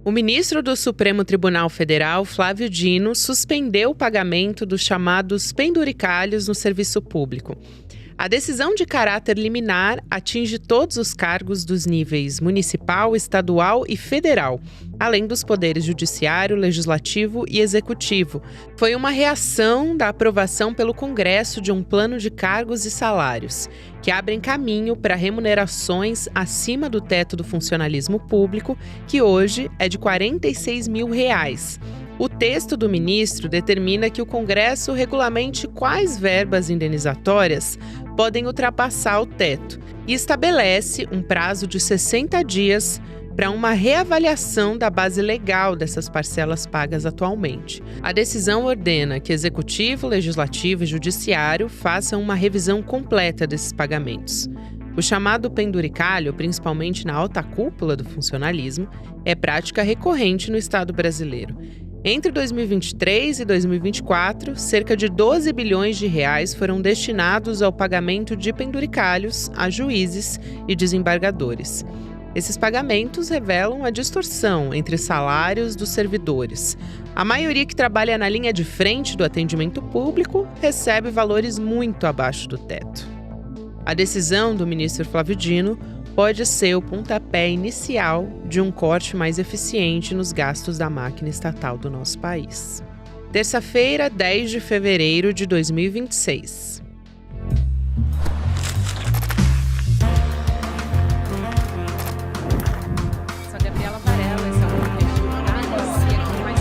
O ministro do Supremo Tribunal Federal, Flávio Dino, suspendeu o pagamento dos chamados penduricalhos no serviço público. A decisão de caráter liminar atinge todos os cargos dos níveis municipal, estadual e federal, além dos poderes judiciário, legislativo e executivo. Foi uma reação da aprovação pelo Congresso de um plano de cargos e salários, que abrem caminho para remunerações acima do teto do funcionalismo público, que hoje é de R$ 46 mil. O texto do ministro determina que o Congresso regulamente quais verbas indenizatórias podem ultrapassar o teto e estabelece um prazo de 60 dias para uma reavaliação da base legal dessas parcelas pagas atualmente. A decisão ordena que Executivo, Legislativo e Judiciário façam uma revisão completa desses pagamentos. O chamado penduricalho, principalmente na alta cúpula do funcionalismo, é prática recorrente no Estado brasileiro. Entre 2023 e 2024, cerca de 12 bilhões de reais foram destinados ao pagamento de penduricalhos a juízes e desembargadores. Esses pagamentos revelam a distorção entre salários dos servidores. A maioria que trabalha na linha de frente do atendimento público recebe valores muito abaixo do teto. A decisão do ministro Flávio Dino pode ser o pontapé inicial de um corte mais eficiente nos gastos da máquina estatal do nosso país. Terça-feira, 10 de fevereiro de 2026. Sou Gabriela Varela, esse é o podcast do Itália, e aqui mais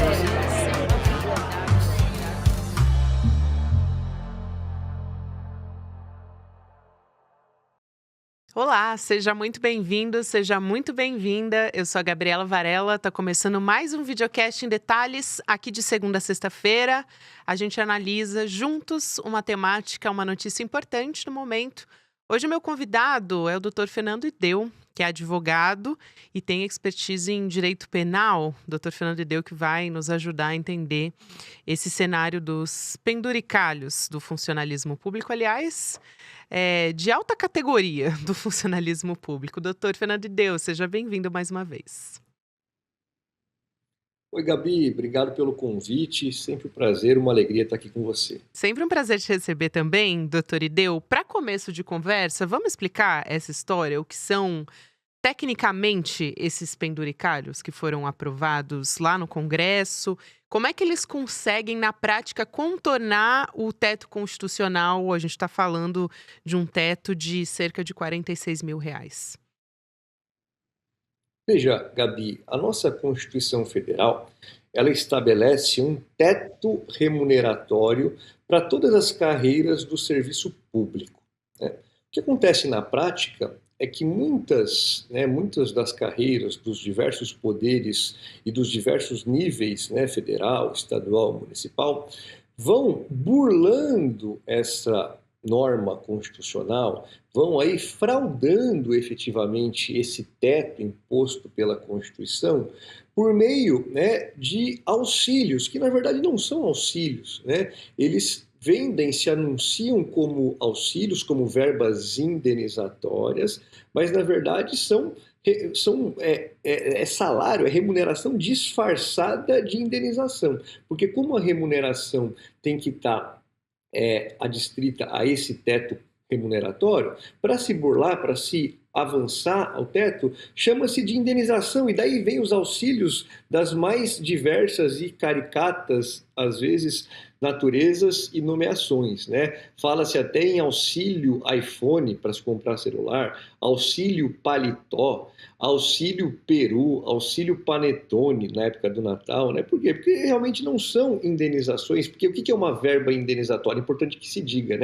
Olá, seja muito bem-vindo, seja muito bem-vinda. Eu sou a Gabriela Varela, está começando mais um videocast em detalhes, aqui de segunda a sexta-feira. A gente analisa juntos uma temática, uma notícia importante no momento. Hoje o meu convidado é o Dr. Fernando Ideu, que é advogado e tem expertise em direito penal. Dr. Fernando Ideu que vai nos ajudar a entender esse cenário dos penduricalhos do funcionalismo público, aliás, de alta categoria do funcionalismo público. Dr. Fernando Ideu, seja bem-vindo mais uma vez. Oi, Gabi, obrigado pelo convite, sempre um prazer, uma alegria estar aqui com você. Sempre um prazer te receber também, doutor Ideu. Para começo de conversa, vamos explicar essa história, o que são tecnicamente esses penduricalhos que foram aprovados lá no Congresso? Como é que eles conseguem, na prática, contornar o teto constitucional? A gente está falando de um teto de cerca de R$ 46 mil. Veja, Gabi, a nossa Constituição Federal, ela estabelece um teto remuneratório para todas as carreiras do serviço público, né? O que acontece na prática é que muitas das carreiras dos diversos poderes e dos diversos níveis, federal, estadual, municipal, vão burlando essa norma constitucional, vão aí fraudando efetivamente esse teto imposto pela Constituição por meio, de auxílios, que na verdade não são auxílios, eles vendem, se anunciam como auxílios, como verbas indenizatórias, mas na verdade são salário, é remuneração disfarçada de indenização, porque como a remuneração tem que estar adstrita a esse teto remuneratório, para se burlar, para se avançar ao teto, chama-se de indenização, e daí vem os auxílios das mais diversas e caricatas, às vezes, naturezas e nomeações, Fala-se até em auxílio iPhone para se comprar celular, auxílio paletó, auxílio peru, auxílio panetone na época do Natal, Por quê? Porque realmente não são indenizações, porque o que é uma verba indenizatória? É importante que se diga,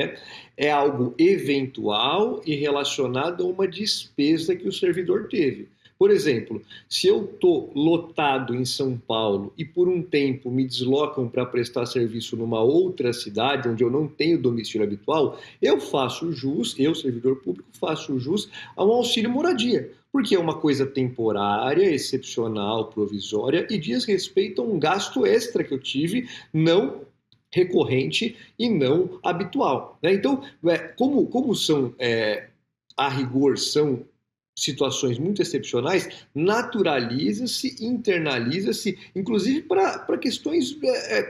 É algo eventual e relacionado a uma despesa que o servidor teve. Por exemplo, se eu estou lotado em São Paulo e por um tempo me deslocam para prestar serviço numa outra cidade onde eu não tenho domicílio habitual, eu faço jus, eu, servidor público, faço jus a um auxílio moradia, porque é uma coisa temporária, excepcional, provisória e diz respeito a um gasto extra que eu tive, não recorrente e não habitual. Então, como são, a rigor, são situações muito excepcionais, naturaliza-se, internaliza-se, inclusive para questões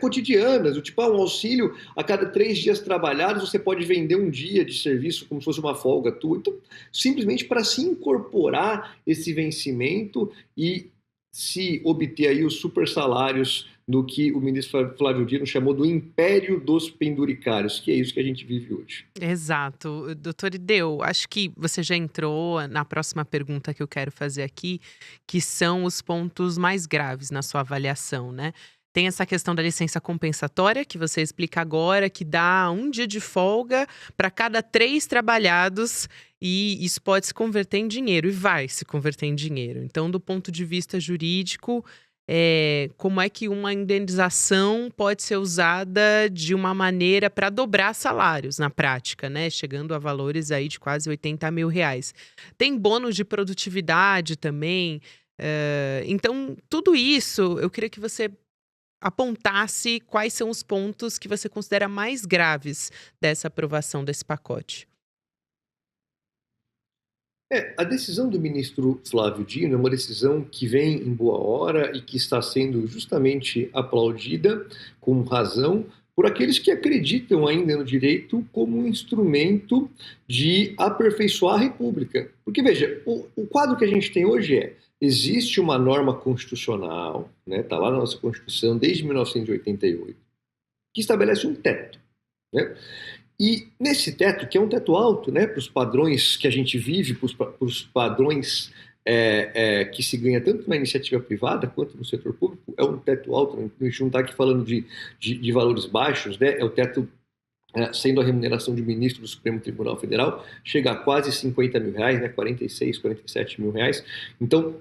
cotidianas, do tipo, um auxílio a cada 3 dias trabalhados, você pode vender um dia de serviço como se fosse uma folga tua. Então, simplesmente para se incorporar esse vencimento e se obter aí os super salários do que o ministro Flávio Dino chamou do império dos penduricários, que é isso que a gente vive hoje. Exato. Doutor Ideu, acho que você já entrou na próxima pergunta que eu quero fazer aqui, que são os pontos mais graves na sua avaliação, né? Tem essa questão da licença compensatória, que você explica agora, que dá um dia de folga para cada 3 trabalhados, e isso pode se converter em dinheiro, e vai se converter em dinheiro. Então, do ponto de vista jurídico, como é que uma indenização pode ser usada de uma maneira para dobrar salários na prática, né? Chegando a valores aí de quase R$80 mil. Tem bônus de produtividade também. Então, tudo isso, eu queria que você apontasse quais são os pontos que você considera mais graves dessa aprovação desse pacote. A decisão do ministro Flávio Dino é uma decisão que vem em boa hora e que está sendo justamente aplaudida, com razão, por aqueles que acreditam ainda no direito como um instrumento de aperfeiçoar a República. Porque, veja, o quadro que a gente tem hoje existe uma norma constitucional, né, está lá na nossa Constituição desde 1988, que estabelece um teto, né? E nesse teto, que é um teto alto, né, para os padrões que a gente vive, para os padrões que se ganha tanto na iniciativa privada quanto no setor público, é um teto alto. Né? A gente não está aqui falando de valores baixos, né? É o teto, sendo a remuneração de ministro do Supremo Tribunal Federal, chega a quase R$50 mil, né? 46, 47 mil reais. Então,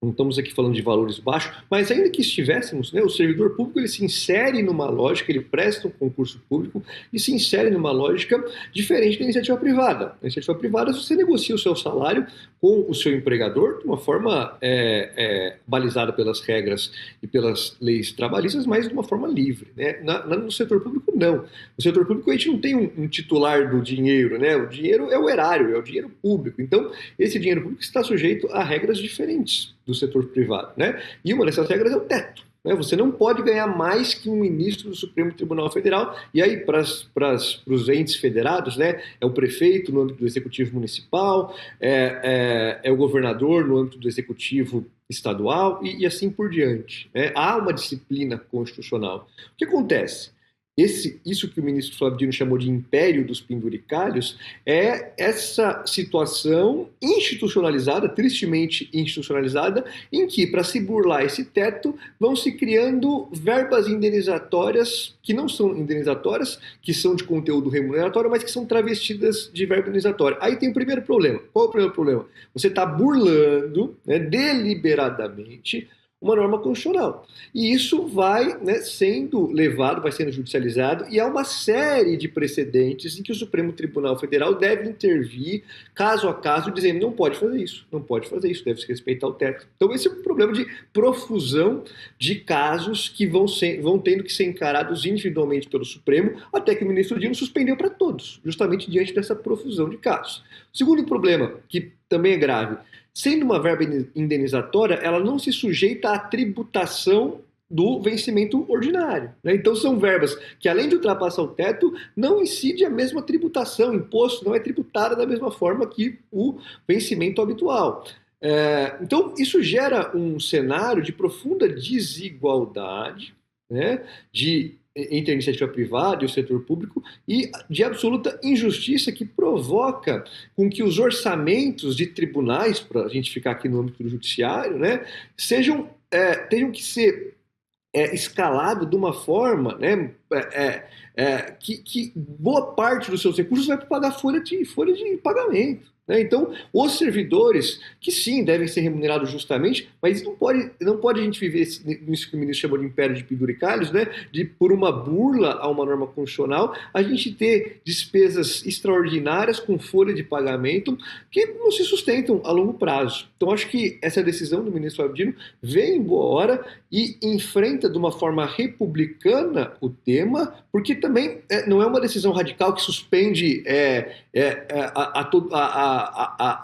não estamos aqui falando de valores baixos, mas ainda que estivéssemos, né, o servidor público ele se insere numa lógica, ele presta um concurso público e se insere numa lógica diferente da iniciativa privada. Na iniciativa privada, você negocia o seu salário com o seu empregador de uma forma balizada pelas regras e pelas leis trabalhistas, mas de uma forma livre. Né? No setor público, não. No setor público, a gente não tem um titular do dinheiro, né? O dinheiro é o erário, é o dinheiro público. Então, esse dinheiro público está sujeito a regras diferentes do setor privado, né? E uma dessas regras é o teto, né? Você não pode ganhar mais que um ministro do Supremo Tribunal Federal, e aí para os entes federados, né? É o prefeito no âmbito do executivo municipal, é o governador no âmbito do executivo estadual e assim por diante, né? Há uma disciplina constitucional. O que acontece? Isso que o ministro Flávio Dino chamou de império dos penduricalhos é essa situação institucionalizada, tristemente institucionalizada, em que, para se burlar esse teto, vão se criando verbas indenizatórias que não são indenizatórias, que são de conteúdo remuneratório, mas que são travestidas de verba indenizatória. Aí tem o primeiro problema. Qual é o primeiro problema? Você está burlando, né, deliberadamente uma norma constitucional. E isso vai, né, sendo levado, vai sendo judicializado, e há uma série de precedentes em que o Supremo Tribunal Federal deve intervir, caso a caso, dizendo não pode fazer isso, não pode fazer isso, deve se respeitar o teto. Então esse é um problema de profusão de casos que vão tendo que ser encarados individualmente pelo Supremo, até que o ministro Dino suspendeu para todos, justamente diante dessa profusão de casos. O segundo problema, que também é grave, sendo uma verba indenizatória, ela não se sujeita à tributação do vencimento ordinário. Né? Então são verbas que, além de ultrapassar o teto, não incide a mesma tributação, o imposto não é tributado da mesma forma que o vencimento habitual. Então isso gera um cenário de profunda desigualdade, né, entre a iniciativa privada e o setor público, e de absoluta injustiça que provoca com que os orçamentos de tribunais, para a gente ficar aqui no âmbito do judiciário, né, tenham que ser escalados de uma forma, né, que boa parte dos seus recursos vai para pagar folha de pagamento. Né? Então, os servidores, que sim, devem ser remunerados justamente, mas não pode a gente viver isso que o ministro chamou de império de penduricalhos, né? De, por uma burla a uma norma constitucional, a gente ter despesas extraordinárias com folha de pagamento que não se sustentam a longo prazo. Então, acho que essa decisão do ministro Flávio Dino vem em boa hora e enfrenta de uma forma republicana o tema, porque também não é uma decisão radical que suspende a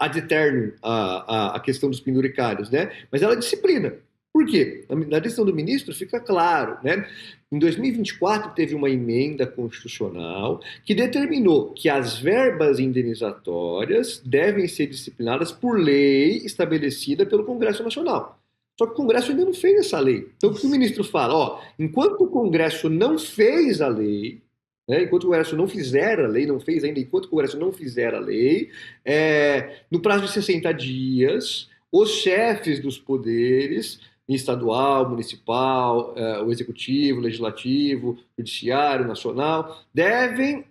ad eternum a questão dos penduricários, né? Mas ela disciplina. Por quê? Na decisão do ministro fica claro, né? Em 2024 teve uma emenda constitucional que determinou que as verbas indenizatórias devem ser disciplinadas por lei estabelecida pelo Congresso Nacional. Só que o Congresso ainda não fez essa lei. Então o que o ministro fala? Ó, enquanto o Congresso não fez a lei, né, enquanto o Congresso não fizer a lei, não fez ainda, enquanto o Congresso não fizer a lei, no prazo de 60 dias, os chefes dos poderes estadual, municipal, o executivo, o legislativo, o judiciário, nacional, devem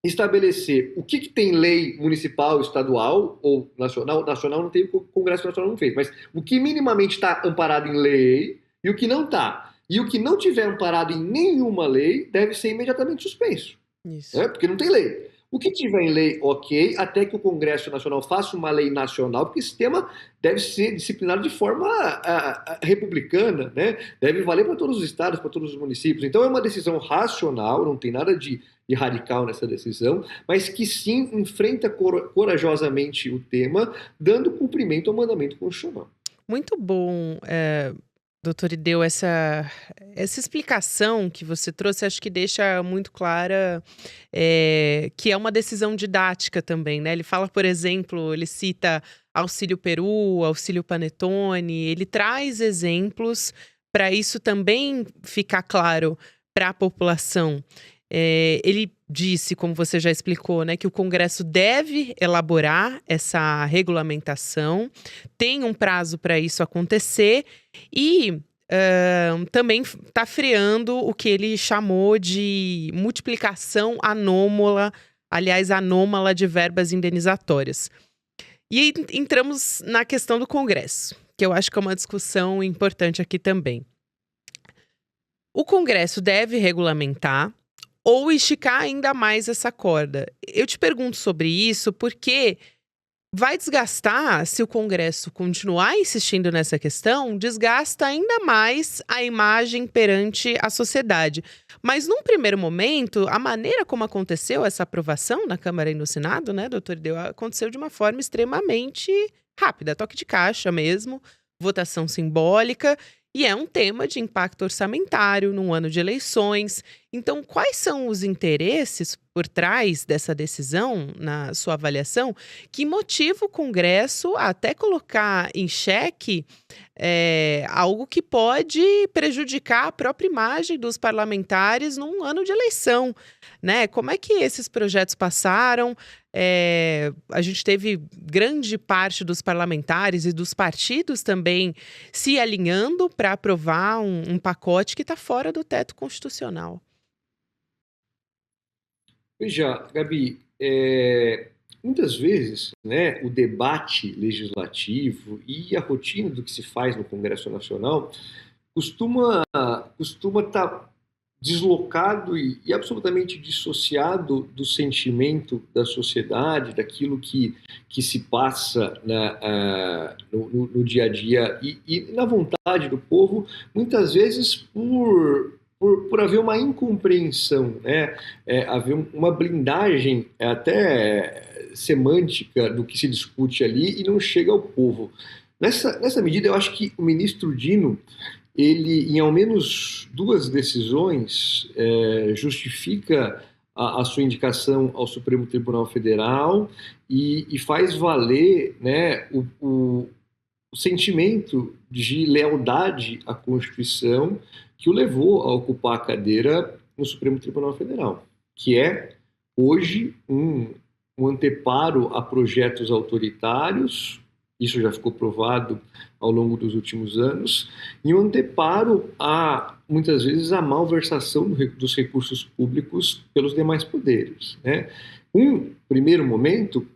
estabelecer o que tem lei municipal, estadual ou nacional. Nacional não tem, o Congresso Nacional não fez, mas o que minimamente está amparado em lei e o que não está. E o que não tiver amparado em nenhuma lei deve ser imediatamente suspenso. Isso. Porque não tem lei. O que tiver em lei, ok, até que o Congresso Nacional faça uma lei nacional, porque esse tema deve ser disciplinado de forma republicana, né? Deve valer para todos os estados, para todos os municípios. Então é uma decisão racional, não tem nada de radical nessa decisão, mas que sim enfrenta corajosamente o tema, dando cumprimento ao mandamento constitucional. Muito bom, doutor Ideu, essa explicação que você trouxe, acho que deixa muito clara que é uma decisão didática também, né? Ele fala, por exemplo, ele cita Auxílio Peru, Auxílio Panetone, ele traz exemplos para isso também ficar claro para a população. Ele disse, como você já explicou, né, que o Congresso deve elaborar essa regulamentação, tem um prazo para isso acontecer e também está freando o que ele chamou de multiplicação anômala de verbas indenizatórias. E entramos na questão do Congresso, que eu acho que é uma discussão importante aqui também. O Congresso deve regulamentar ou esticar ainda mais essa corda? Eu te pergunto sobre isso porque vai desgastar, se o Congresso continuar insistindo nessa questão, desgasta ainda mais a imagem perante a sociedade. Mas num primeiro momento, a maneira como aconteceu essa aprovação na Câmara e no Senado, né, doutor Ideu, aconteceu de uma forma extremamente rápida, toque de caixa mesmo, votação simbólica. E é um tema de impacto orçamentário num ano de eleições. Então, quais são os interesses por trás dessa decisão, na sua avaliação, que motiva o Congresso a até colocar em xeque algo que pode prejudicar a própria imagem dos parlamentares num ano de eleição, né? Como é que esses projetos passaram? A gente teve grande parte dos parlamentares e dos partidos também se alinhando para aprovar um pacote que está fora do teto constitucional. Veja, Gabi, muitas vezes, né, o debate legislativo e a rotina do que se faz no Congresso Nacional costuma estar deslocado e absolutamente dissociado do sentimento da sociedade, daquilo que se passa no dia a dia e na vontade do povo, muitas vezes por haver uma incompreensão, né? Haver uma blindagem até semântica do que se discute ali e não chega ao povo. Nessa medida, eu acho que o ministro Dino, ele, em ao menos duas decisões, justifica a sua indicação ao Supremo Tribunal Federal e faz valer, né, o sentimento de lealdade à Constituição que o levou a ocupar a cadeira no Supremo Tribunal Federal, que é, hoje, um anteparo a projetos autoritários, isso já ficou provado ao longo dos últimos anos, e um anteparo muitas vezes, a malversação dos recursos públicos pelos demais poderes, né? Um primeiro momento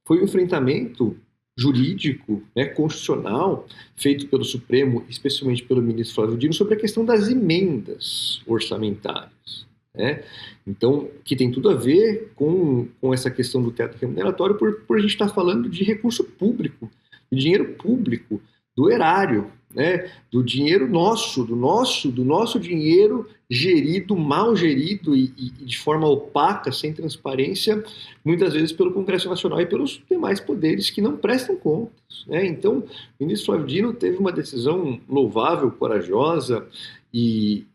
foi o enfrentamento jurídico, né, constitucional, feito pelo Supremo, especialmente pelo ministro Flávio Dino, sobre a questão das emendas orçamentárias, né? Então, que tem tudo a ver com essa questão do teto remuneratório, por a gente estar falando de recurso público, de dinheiro público, do erário, né, do dinheiro nosso, do nosso dinheiro gerido, mal gerido e de forma opaca, sem transparência, muitas vezes pelo Congresso Nacional e pelos demais poderes que não prestam contas, né? Então, o ministro Flávio Dino teve uma decisão louvável, corajosa e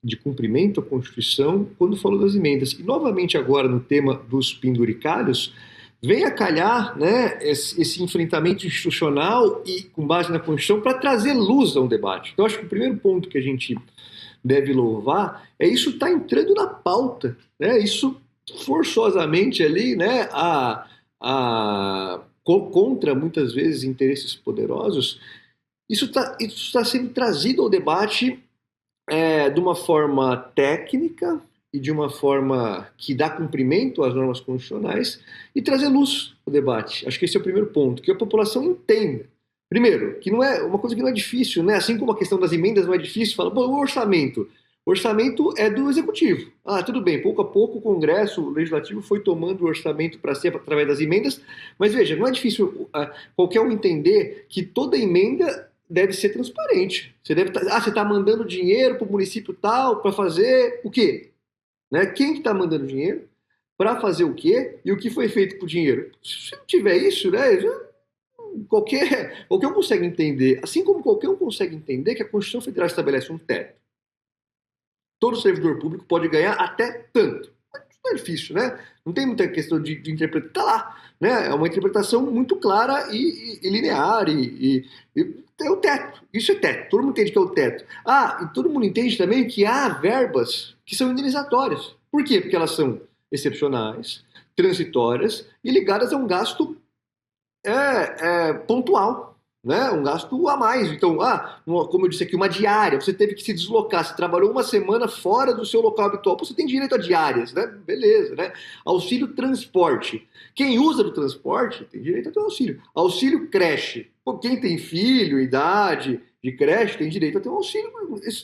de cumprimento à Constituição quando falou das emendas. E, novamente, agora, no tema dos penduricalhos, vem a calhar, né, esse enfrentamento institucional e com base na Constituição para trazer luz ao debate. Então, acho que o primeiro ponto que a gente deve louvar é isso está entrando na pauta, né? Isso forçosamente ali, né, contra muitas vezes interesses poderosos, isso tá sendo trazido ao debate de uma forma técnica e de uma forma que dá cumprimento às normas constitucionais e trazer luz ao debate. Acho que esse é o primeiro ponto, que a população entenda. Primeiro, que não é uma coisa que não é difícil, né? Assim como a questão das emendas não é difícil, fala, pô, o orçamento. O orçamento é do executivo. Ah, tudo bem, pouco a pouco o Congresso, o Legislativo foi tomando o orçamento para si através das emendas, mas veja, não é difícil qualquer um entender que toda emenda deve ser transparente. Você está mandando dinheiro para o município tal para fazer o quê? Né? Quem que está mandando dinheiro? Para fazer o quê? E o que foi feito com o dinheiro? Se não tiver isso, né, qualquer um consegue entender, assim como qualquer um consegue entender que a Constituição Federal estabelece um teto. Todo servidor público pode ganhar até tanto. Isso não é difícil, né? Não tem muita questão de interpretar. Está lá, né? É uma interpretação muito clara e linear e é o teto. Isso é teto. Todo mundo entende que é o teto. E todo mundo entende também que há verbas que são indenizatórias. Por quê? Porque elas são excepcionais, transitórias e ligadas a um gasto pontual, né? Um gasto a mais. Então, como eu disse aqui, uma diária, você teve que se deslocar, você trabalhou uma semana fora do seu local habitual, você tem direito a diárias, né? Beleza, né? Auxílio transporte. Quem usa do transporte tem direito a ter um auxílio. Auxílio creche. Quem tem filho, idade de creche, tem direito a ter um auxílio.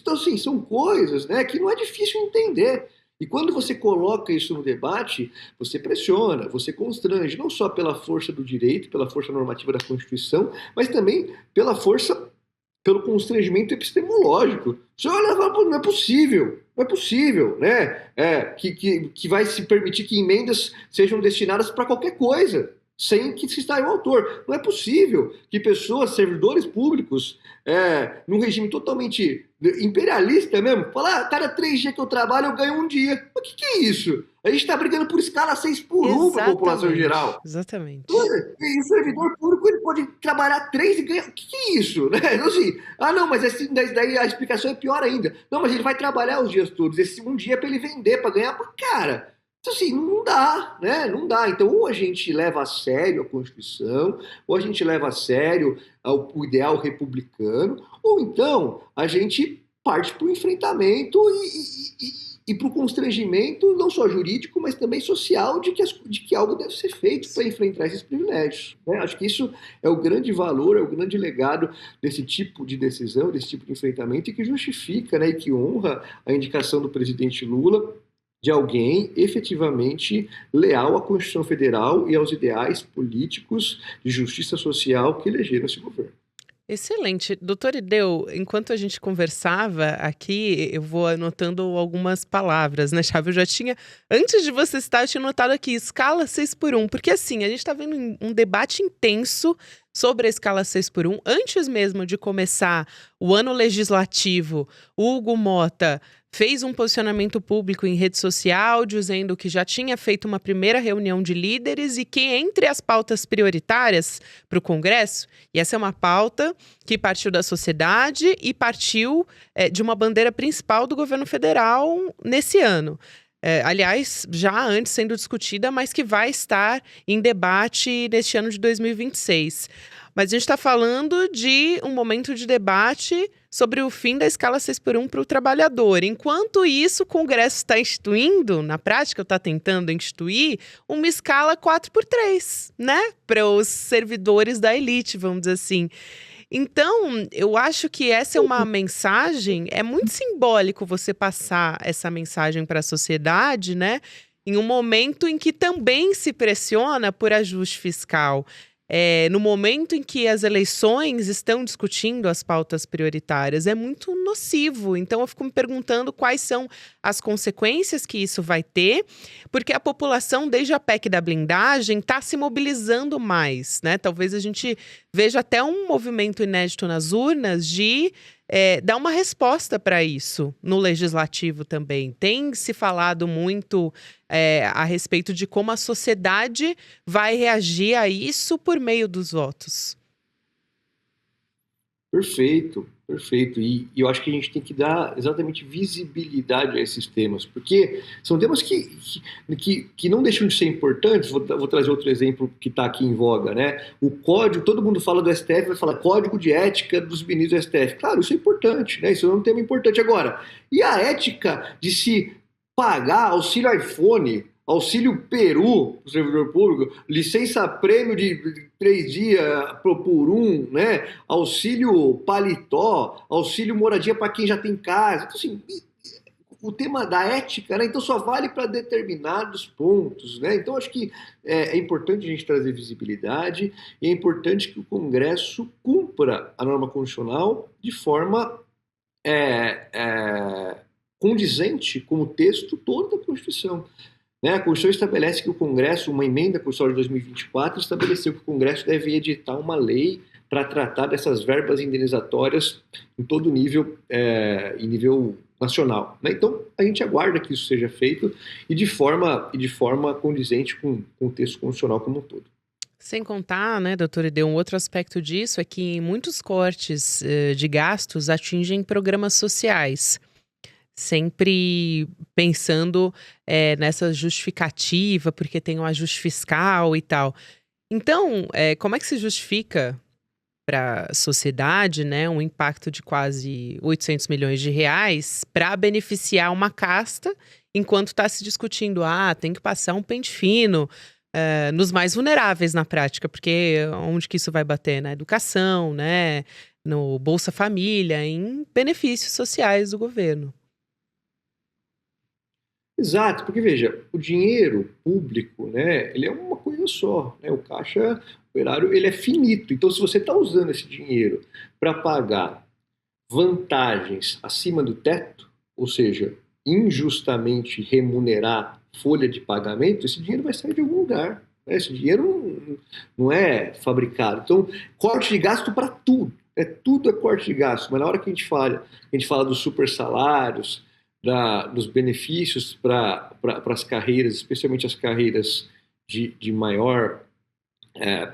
Então, assim, são coisas, né, que não é difícil entender. E quando você coloca isso no debate, você pressiona, você constrange, não só pela força do direito, pela força normativa da Constituição, mas também pelo constrangimento epistemológico. Você olha e fala, não é possível, né? Que vai se permitir que emendas sejam destinadas para qualquer coisa, sem que se saiba o autor. Não é possível que pessoas, servidores públicos, num regime totalmente imperialista mesmo, falar, cada 3 dias que eu trabalho eu ganho 1 dia. Mas o que é isso? A gente está brigando por escala 6x1 para a população em geral. Exatamente. E o servidor público ele pode trabalhar 3 e ganhar. O que é isso? Né? Então, assim, não, mas daí a explicação é pior ainda. Não, mas ele vai trabalhar os dias todos. Esse 1 dia é para ele vender, para ganhar. Cara, então, assim, não dá, né? Não dá. Então, ou a gente leva a sério a Constituição, ou a gente leva a sério o ideal republicano, ou então a gente parte para o enfrentamento e para o constrangimento, não só jurídico, mas também social, de que algo deve ser feito para enfrentar esses privilégios, né? Acho que isso é o grande valor, é o grande legado desse tipo de decisão, desse tipo de enfrentamento, e que justifica, né, e que honra a indicação do presidente Lula de alguém efetivamente leal à Constituição Federal e aos ideais políticos de justiça social que elegeram esse governo. Excelente. Doutor Ideu, enquanto a gente conversava aqui, eu vou anotando algumas palavras, né, Chave? Eu já tinha, antes de você citar, eu tinha notado aqui, escala 6x1, porque assim, a gente está vendo um debate intenso sobre a escala 6x1. Antes mesmo de começar o ano legislativo, o Hugo Mota fez um posicionamento público em rede social, dizendo que já tinha feito uma primeira reunião de líderes e que entre as pautas prioritárias para o Congresso, e essa é uma pauta que partiu da sociedade e partiu de uma bandeira principal do governo federal nesse ano. Aliás, já antes sendo discutida, mas que vai estar em debate neste ano de 2026. Mas a gente está falando de um momento de debate sobre o fim da escala 6x1 para o trabalhador. Enquanto isso, o Congresso está instituindo, na prática está tentando instituir, uma escala 4x3, né? Para os servidores da elite, vamos dizer assim. Então, eu acho que essa é uma mensagem, é muito simbólico você passar essa mensagem para a sociedade, né? Em um momento em que também se pressiona por ajuste fiscal. no momento em que as eleições estão discutindo as pautas prioritárias, é muito nocivo. Então, eu fico me perguntando quais são as consequências que isso vai ter, porque a população, desde a PEC da blindagem, está se mobilizando mais, né? Talvez a gente veja até um movimento inédito nas urnas de dar uma resposta para isso no legislativo também. Tem se falado muito a respeito de como a sociedade vai reagir a isso por meio dos votos. Perfeito, perfeito. E eu acho que a gente tem que dar exatamente visibilidade a esses temas, porque são temas que não deixam de ser importantes. Vou trazer outro exemplo que está aqui em voga, né? O código, todo mundo fala do STF, vai falar código de ética dos ministros do STF. Claro, isso é importante, né? Isso é um tema importante. Agora, e a ética de se pagar auxílio iPhone, auxílio Peru do servidor público, licença-prêmio de 3 dias por um, né? Auxílio paletó, auxílio moradia para quem já tem casa. Então, assim, o tema da ética, né? Então só vale para determinados pontos, né? Então acho que é importante a gente trazer visibilidade e é importante que o Congresso cumpra a norma constitucional de forma condizente com o texto todo da Constituição. A Constituição estabelece que o Congresso, uma emenda constitucional de 2024, estabeleceu que o Congresso deve editar uma lei para tratar dessas verbas indenizatórias em todo nível, em nível nacional. Então, a gente aguarda que isso seja feito e de forma condizente com o texto constitucional como um todo. Sem contar, né, doutor Ideu, um outro aspecto disso é que muitos cortes de gastos atingem programas sociais, sempre pensando nessa justificativa, porque tem um ajuste fiscal e tal. Então, como é que se justifica para a sociedade, né, um impacto de quase 800 milhões de reais para beneficiar uma casta, enquanto está se discutindo, tem que passar um pente fino nos mais vulneráveis na prática, porque onde que isso vai bater? Na educação, né, no Bolsa Família, em benefícios sociais do governo. Exato, porque veja, o dinheiro público, né, ele é uma coisa só, né, o caixa operário ele é finito, então se você está usando esse dinheiro para pagar vantagens acima do teto, ou seja, injustamente remunerar folha de pagamento, esse dinheiro vai sair de algum lugar, né? Esse dinheiro não é fabricado, então corte de gasto para tudo, tudo é corte de gasto, mas na hora que a gente fala dos super salários, dos benefícios para as carreiras, especialmente as carreiras de maior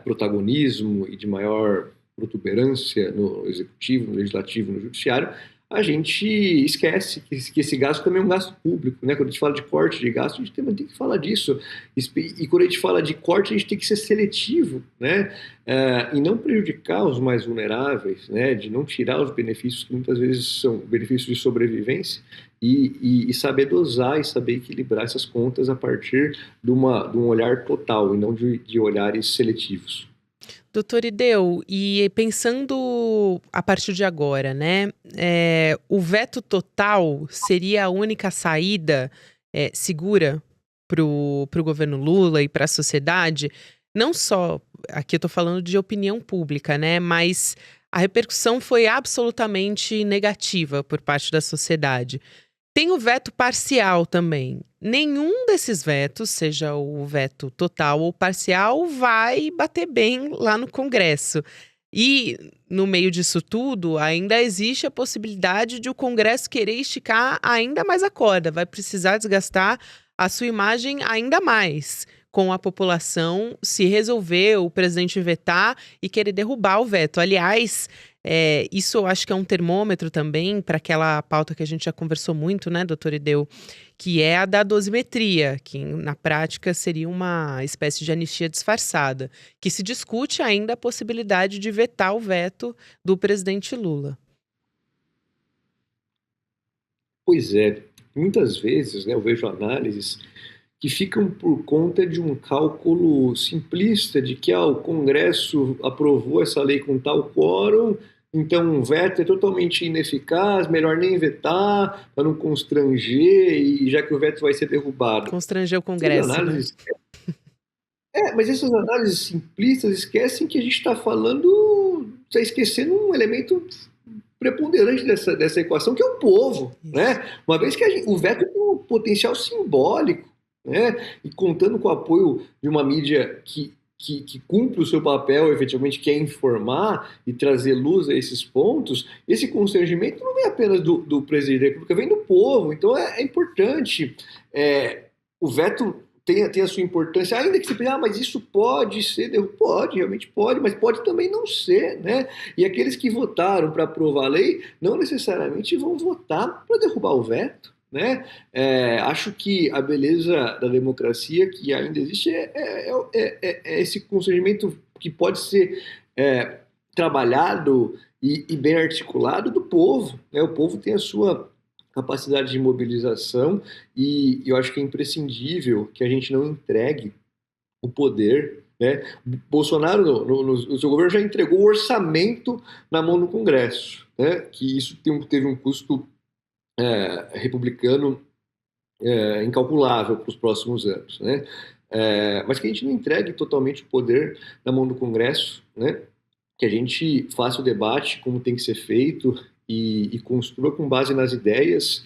protagonismo e de maior protuberância no executivo, no legislativo, no judiciário, a gente esquece que esse gasto também é um gasto público, né? Quando a gente fala de corte de gasto, a gente tem que falar disso. E quando a gente fala de corte, a gente tem que ser seletivo, né? E não prejudicar os mais vulneráveis, né? De não tirar os benefícios que muitas vezes são benefícios de sobrevivência e saber dosar e saber equilibrar essas contas a partir de um olhar total e não de olhares seletivos. Doutor Ideu, e pensando a partir de agora, né, o veto total seria a única saída segura para o governo Lula e para a sociedade? Não só, aqui eu estou falando de opinião pública, né, mas a repercussão foi absolutamente negativa por parte da sociedade. Tem o veto parcial também. Nenhum desses vetos, seja o veto total ou parcial, vai bater bem lá no Congresso. E, no meio disso tudo, ainda existe a possibilidade de o Congresso querer esticar ainda mais a corda. Vai precisar desgastar a sua imagem ainda mais com a população se resolver o presidente vetar e querer derrubar o veto. Aliás, isso eu acho que é um termômetro também para aquela pauta que a gente já conversou muito, né, doutor Ideu, que é a da dosimetria, que na prática seria uma espécie de anistia disfarçada, que se discute ainda a possibilidade de vetar o veto do presidente Lula. Pois é, muitas vezes, né, eu vejo análises que ficam por conta de um cálculo simplista de que o Congresso aprovou essa lei com tal quórum, então um veto é totalmente ineficaz, melhor nem vetar, para não constranger, e já que o veto vai ser derrubado. Constranger o Congresso, né? Mas essas análises simplistas esquecem que a gente está esquecendo um elemento preponderante dessa equação, que é o povo, né? Uma vez que o veto tem um potencial simbólico, né? E contando com o apoio de uma mídia que cumpre o seu papel, efetivamente, que é informar e trazer luz a esses pontos, esse constrangimento não vem apenas do presidente da República, vem do povo. Então é importante. O veto tem a sua importância, ainda que você pense, mas isso pode ser, pode, realmente pode, mas pode também não ser, né? E aqueles que votaram para aprovar a lei não necessariamente vão votar para derrubar o veto, né? Acho que a beleza da democracia que ainda existe é esse constrangimento que pode ser trabalhado e bem articulado do povo, né? O povo tem a sua capacidade de mobilização e eu acho que é imprescindível que a gente não entregue o poder, né? Bolsonaro, no seu governo, já entregou o orçamento na mão do Congresso, né? Que isso teve um custo republicano incalculável para os próximos anos, né? Mas que a gente não entregue totalmente o poder na mão do Congresso, né? Que a gente faça o debate como tem que ser feito e construa com base nas ideias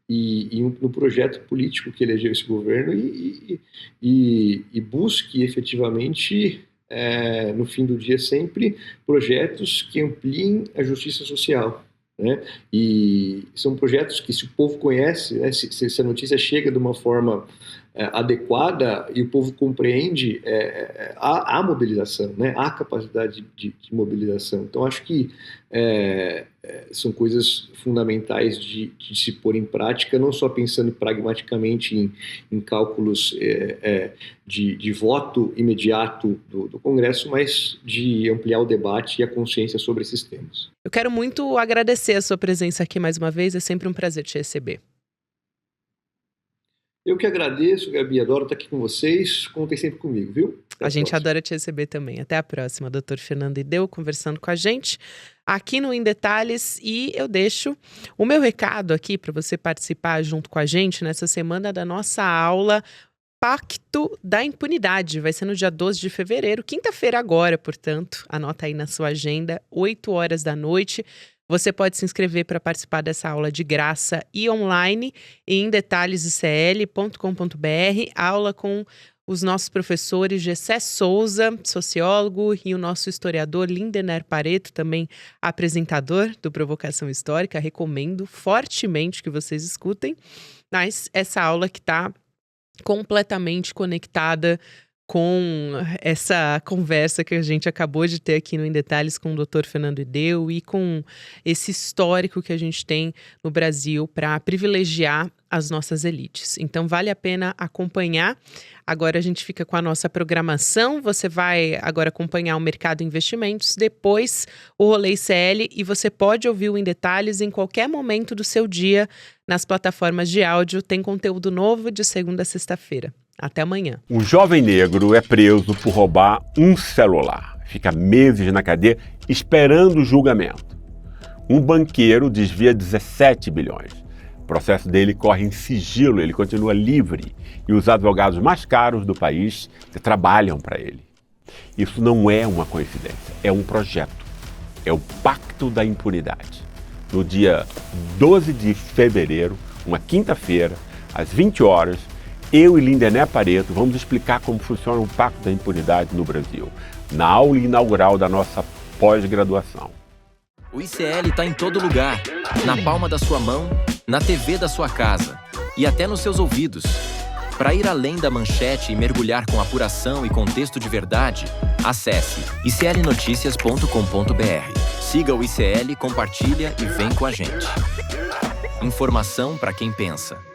e no projeto político que elegeu esse governo e busque efetivamente, no fim do dia, sempre projetos que ampliem a justiça social, né? E são projetos que, se o povo conhece, né, se a notícia chega de uma forma adequada e o povo compreende, a mobilização, né? A capacidade de mobilização. Então, acho que são coisas fundamentais de se pôr em prática, não só pensando pragmaticamente em cálculos de voto imediato do Congresso, mas de ampliar o debate e a consciência sobre esses temas. Eu quero muito agradecer a sua presença aqui mais uma vez, é sempre um prazer te receber. Eu que agradeço, Gabi, adoro estar aqui com vocês, contem sempre comigo, viu? A gente adora te receber também. Até a próxima, Dr. Fernando Ideu conversando com a gente aqui no Em Detalhes, e eu deixo o meu recado aqui para você participar junto com a gente nessa semana da nossa aula Pacto da Impunidade. Vai ser no dia 12 de fevereiro, quinta-feira agora, portanto, anota aí na sua agenda, 8 horas da noite. Você pode se inscrever para participar dessa aula de graça e online em detalhesicl.com.br, aula com os nossos professores Gessé Souza, sociólogo, e o nosso historiador Lindener Pareto, também apresentador do Provocação Histórica. Recomendo fortemente que vocês escutem, mas essa aula que está completamente conectada com essa conversa que a gente acabou de ter aqui no Em Detalhes com o Dr. Fernando Ideu e com esse histórico que a gente tem no Brasil para privilegiar as nossas elites. Então, vale a pena acompanhar. Agora a gente fica com a nossa programação. Você vai agora acompanhar o Mercado Investimentos, depois o Rolê ICL, e você pode ouvir o Em Detalhes em qualquer momento do seu dia nas plataformas de áudio. Tem conteúdo novo de segunda a sexta-feira. Até amanhã. Um jovem negro é preso por roubar um celular. Fica meses na cadeia esperando o julgamento. Um banqueiro desvia 17 bilhões. O processo dele corre em sigilo, ele continua livre. E os advogados mais caros do país trabalham para ele. Isso não é uma coincidência, é um projeto. É o Pacto da Impunidade. No dia 12 de fevereiro, uma quinta-feira, às 20 horas, eu e Lindener Pareto vamos explicar como funciona o Pacto da Impunidade no Brasil, na aula inaugural da nossa pós-graduação. O ICL está em todo lugar, na palma da sua mão, na TV da sua casa e até nos seus ouvidos. Para ir além da manchete e mergulhar com apuração e contexto de verdade, acesse iclnoticias.com.br. Siga o ICL, compartilha e vem com a gente. Informação para quem pensa.